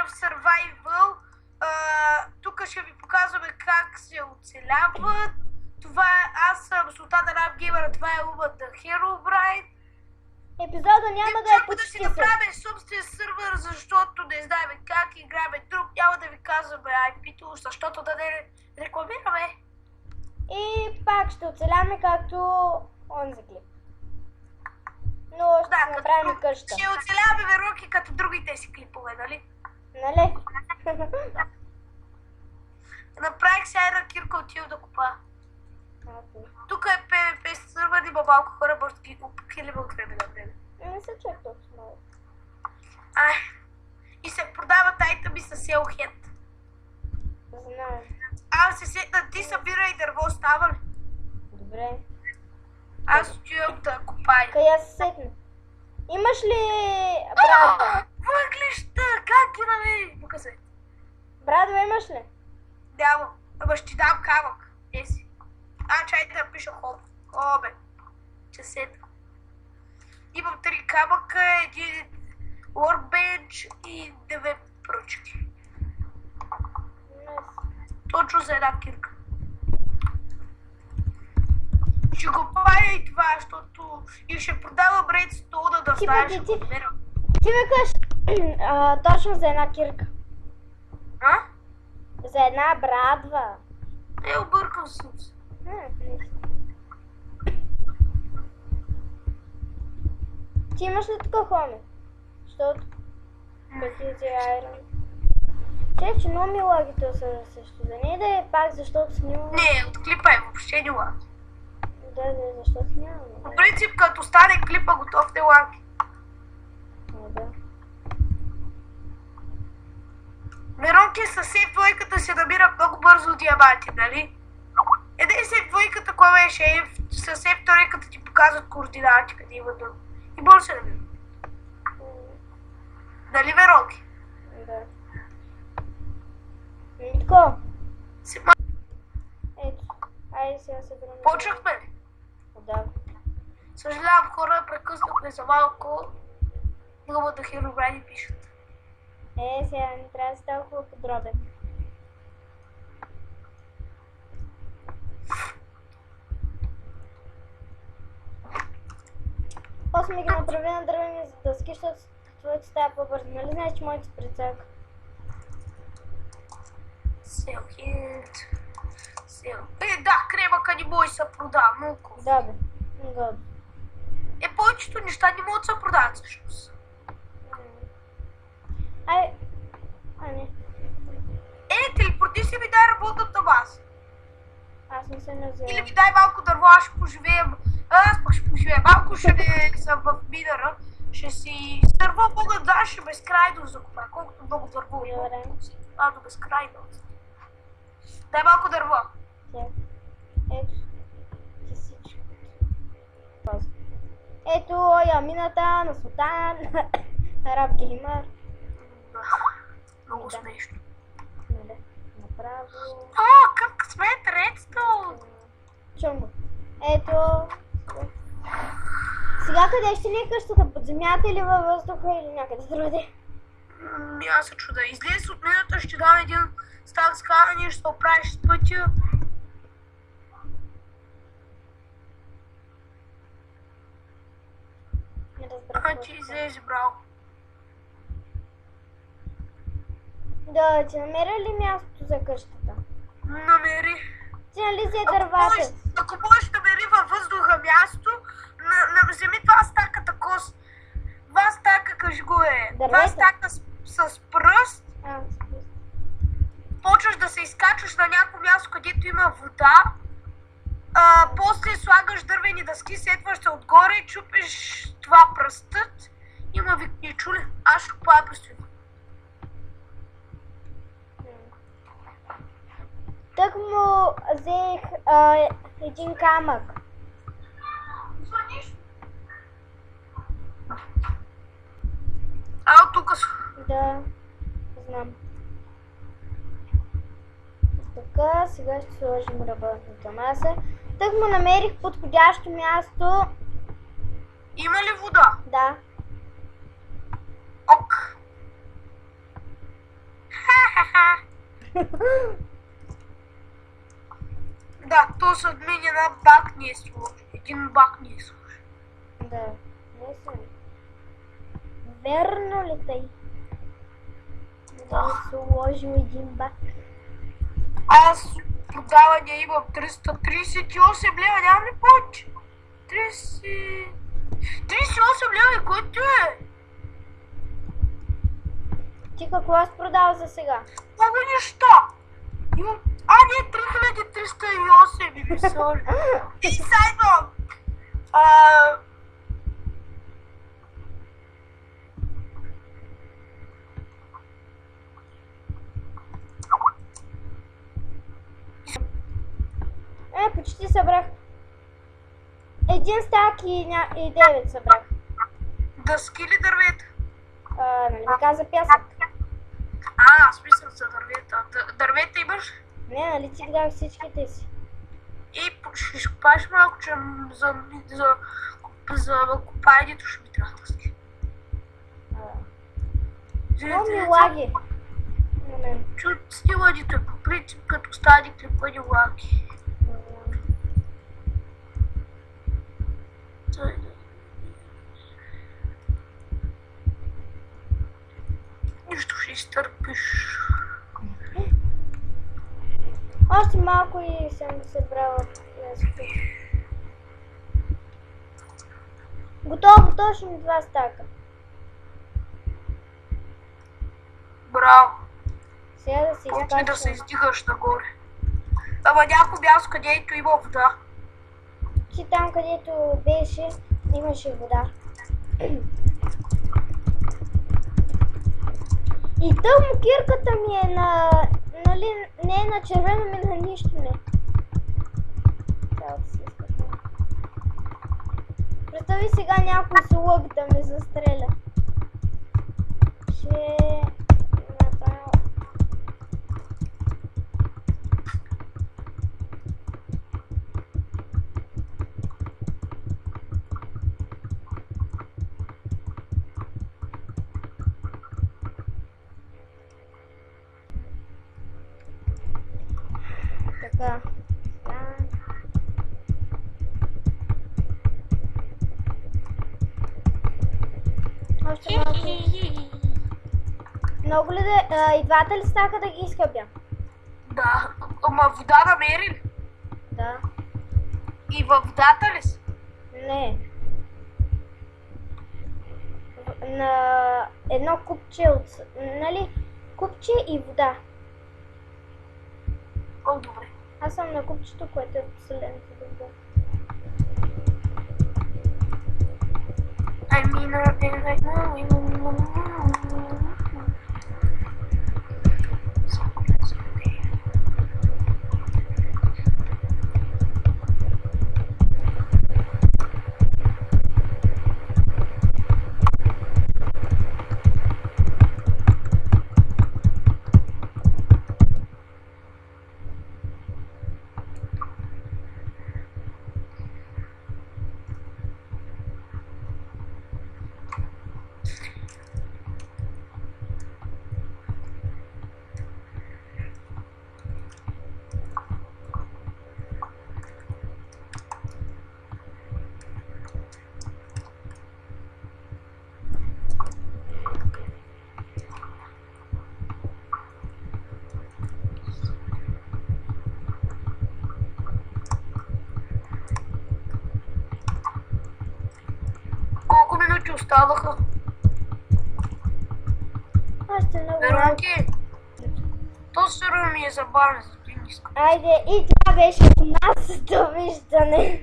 в Survival. Тук ще ви показваме как се оцеляват. Аз съм Султан Араб Геймър, това е Uma the Herobrine. Епизода няма да е Да почти си същ. направим собствен сървър, защото не знаем как играме друг. Няма да ви казваме IP-то, защото да не рекламираме. И пак ще оцеляваме както онзи клип. Но ще си направим къща. Ще оцеляваме вероятно като другите си клипове, нали? Нали? Направих сега една кирка, отива да купа. Окей. Тук е PvP сървър, има малко хора, може да ги опакили от време на време. Не се чак толкова много. Ай, и се продават айтъми с Hellhead. Знам. Аз се сетна, ти събирай дърво, става ли? Добре. Аз отивам да купай. Къде се сетна? Имаш ли брадва? Въглища, как ги намери? Тука се. Брадва имаш ли? Няма, ама ще ти дам камък. Еси. Чай да напиша хоп. Бе. Че сетна. Имам 3 камъка, един workbench и 9 пръчки. Точно за една кирка. Ще го правя и това, защото и ще продавам редстоуна да Ти станеш бъди, ти. конвейер. Ти викаш точно за една кирка. А? За една брадва. Объркал съм се. Ти имаш ли тук хоми? Защото като ти айрон. Че много ми лагите са също. Да не да е пак защото снимам. Не, от клипа е въобще не лак. Да, защото снимам. По принцип, като стане клипа готов, не лак. Да. Веронки със сейф двойката се намира много бързо диаманти, нали? Сейф двойката, кой беше? Със сейф тройката ти показват координати, къде има дъм. И бързо се намира. Нали, Веронки? Да. Тако. Ето. Айде сега се върнем. Почнахме ли? Да. Съжалявам, хора, прекъснахме за малко. Uma the Herobrine пишат. Сега не трябва да си толкова подробен. После ми ги направи на дървени дъски, защото твоите става по-бързо. Нали знаеш, че моите прецака? Селхит. Да, кремъка не може да се продава, много. Да, бе. Годно. Повечето неща не могат да се продават всъщност. Не. Телепорти си ми дай работната база. Аз не се не взема. Или ми дай малко дърво, аз ще поживеем. Аз пък ще поживеем. Малко ще не съм в минера. Ще си... С дърво мога да даш безкрайно закупа. Колкото много дърво има. До безкрайно. Дай малко дърво. Ето. Ето ямината на Султан Араб Геймър. Много смешно. Направо. Как късмет, редстоун! Чунго. Ето. Сега къде ще ли е къщата? Под земята или във въздуха или някъде другаде? Аз се чуда. Излез от мината, ще дам един стак с камъни, ще се оправиш с пътя. Не разбрах. Ти излез, браво. Да, ти намеря ли мястото за къщата? Намери. Ти нали си е дървата? Ако можеш да намери във въздуха място, вземи два стака такова. Два стака, кажи го е. Два стака с пръст. Почваш да се изкачваш на някакво място, където има вода. После слагаш дървени дъски, сетваш се отгоре и чупиш това пръстът. Има ви чули? Аз ще купая пръстове. Тък му взех един камък. Звъниш? Тук са. Да, знам. Така, сега ще сложим работната маса. Тък му намерих подходящо място. Има ли вода? Да. Ок. Да, то с админ една баг не е сложен. Един баг не е сложен. Да, не съм. Верно ли тъй? Да, сложил един бак. Аз продаване имам 338 лева, нямам ли повече? 38 лева, който е? Ти какво аз продал за сега? Много неща. Имам... не, 3308 ми сложи. И сайдвам. Почти събрах. Един стак и 9 събрах. Дъски ли дървета? Нали ми каза пясък? Смисъл за дървета. Дървета имаш? Не, нали ти дах всичките си? И ще изкопаеш малко, че за копаенето ще ми трябва дъски. Много ми лаги. Чуть си ладите, по принцип, като стадик ли бъде лаги. Нищо ще изтърпиш. Още малко и съм събрала. Готово, точно 2 стака. Браво. Сега да се Почни изкачвам. да се издигаш нагоре. Ама някой място, където има вода. Ти там, където беше, имаше вода. И тъм кирката ми е на... Нали, не е на червено, ми на нищо не. Трябва да се изкачвам. Представи сега някой с лък да ме застреля. Ще... направя... Така. Още малко. Много ли да... и двата ли стака да ги изхъбя? Да, ама вода намери ли? Да. И във водата ли си? Не. На едно купче от... Нали? Купче и вода. О, добре. Аз съм на купчето, което е в последното добро. Колко минути оставаха? Още много малко. Веронки, то сиро ми е забавен, за да не искам. Айде, и това беше от нас. Довиждане.